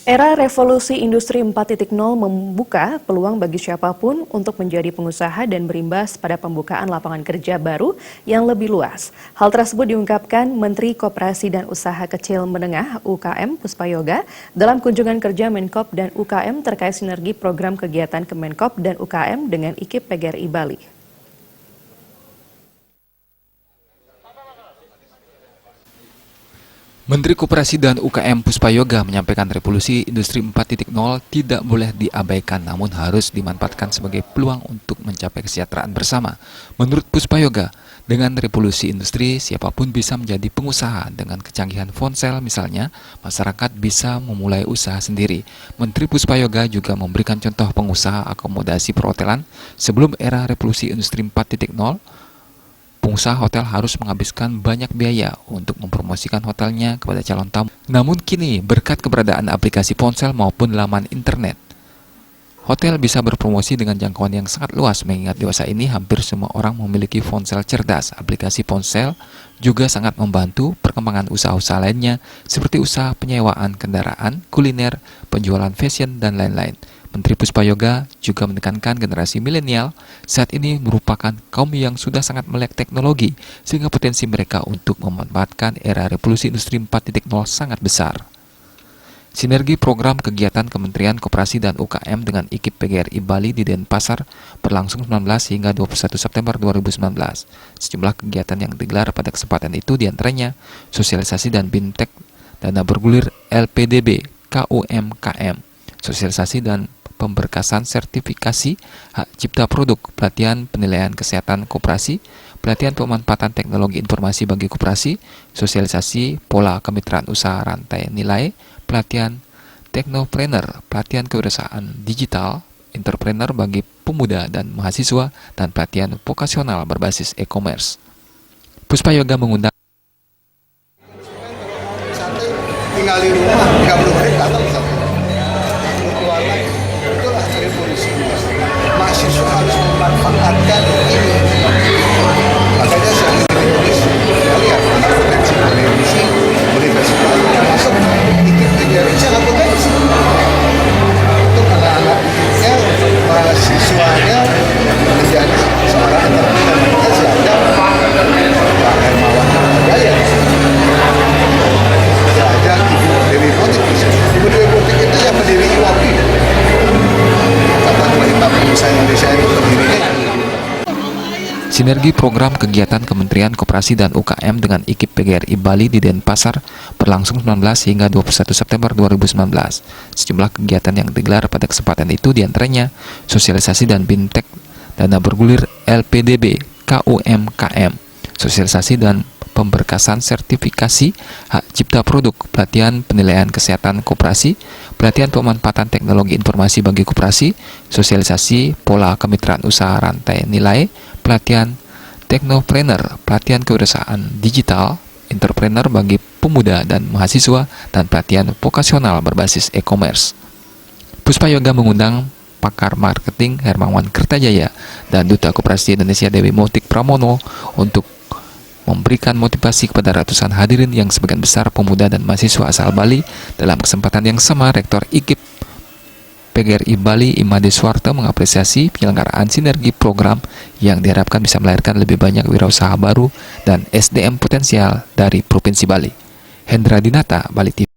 Era revolusi industri 4.0 membuka peluang bagi siapapun untuk menjadi pengusaha dan berimbas pada pembukaan lapangan kerja baru yang lebih luas. Hal tersebut diungkapkan Menteri Koperasi dan Usaha Kecil Menengah UKM Puspayoga dalam kunjungan kerja Menkop dan UKM terkait sinergi program kegiatan Kemenkop dan UKM dengan IKIP PGRI Bali. Menteri Koperasi dan UKM Puspayoga menyampaikan revolusi industri 4.0 tidak boleh diabaikan namun harus dimanfaatkan sebagai peluang untuk mencapai kesejahteraan bersama. Menurut Puspayoga, dengan revolusi industri siapapun bisa menjadi pengusaha. Dengan kecanggihan ponsel misalnya, masyarakat bisa memulai usaha sendiri. Menteri Puspayoga juga memberikan contoh pengusaha akomodasi perhotelan sebelum era revolusi industri 4.0. Pengusaha hotel harus menghabiskan banyak biaya untuk mempromosikan hotelnya kepada calon tamu. Namun kini, berkat keberadaan aplikasi ponsel maupun laman internet, hotel bisa berpromosi dengan jangkauan yang sangat luas mengingat dewasa ini hampir semua orang memiliki ponsel cerdas. Aplikasi ponsel juga sangat membantu perkembangan usaha-usaha lainnya seperti usaha penyewaan kendaraan, kuliner, penjualan fashion, dan lain-lain. Menteri Puspayoga juga menekankan generasi milenial saat ini merupakan kaum yang sudah sangat melek teknologi sehingga potensi mereka untuk memanfaatkan era revolusi industri 4.0 sangat besar. Sinergi program kegiatan Kementerian Koperasi dan UKM dengan IKIP PGRI Bali di Denpasar berlangsung 19 hingga 21 September 2019. Sejumlah kegiatan yang digelar pada kesempatan itu diantaranya sosialisasi dan bintek dana bergulir LPDB KUMKM, sosialisasi dan pemberkasan sertifikasi hak cipta produk, pelatihan penilaian kesehatan koperasi, pelatihan pemanfaatan teknologi informasi bagi koperasi, sosialisasi pola kemitraan usaha rantai nilai, pelatihan teknopreneur, pelatihan kewirausahaan digital, entrepreneur bagi pemuda dan mahasiswa, dan pelatihan vokasional berbasis e-commerce. Puspayoga mengundang tinggal di rumah 30 menit datang keluar lagi. Itulah revolusi industri. Mahasiswa harus memanfaatkan ini. Makanya saya Indonesia lihat potensi universitas termasuk IKIP PGRI sangat potensi untuk anak-anaknya, mahasiswanya menjadi seorang entrepreneur. Makanya saya ajak Pak Hermawan Jaya. Ibu Dewi Botik itu yang berdiri IWAPI. Kata kita pengusaha Indonesia itu berdirinya. Sinergi program kegiatan Kementerian Koperasi dan UKM dengan IKIP PGRI Bali di Denpasar berlangsung 19 hingga 21 September 2019. Sejumlah kegiatan yang digelar pada kesempatan itu diantaranya sosialisasi dan bintek dana bergulir LPDB KUMKM, sosialisasi dan pemberkasan sertifikasi hak cipta produk, pelatihan penilaian kesehatan koperasi, pelatihan pemanfaatan teknologi informasi bagi koperasi, sosialisasi pola kemitraan usaha rantai nilai, pelatihan teknopreneur, pelatihan kewirausahaan digital, entrepreneur bagi pemuda dan mahasiswa, dan pelatihan vokasional berbasis e-commerce. Puspayoga mengundang pakar marketing Hermawan Kertajaya dan Duta Koperasi Indonesia Dewi Motik Pramono untuk memberikan motivasi kepada ratusan hadirin yang sebagian besar pemuda dan mahasiswa asal Bali. Dalam kesempatan yang sama, Rektor IKIP PGRI Bali Imade Suwarto mengapresiasi penyelenggaraan sinergi program yang diharapkan bisa melahirkan lebih banyak wirausaha baru dan SDM potensial dari Provinsi Bali. Hendra Dinata, Bali TV.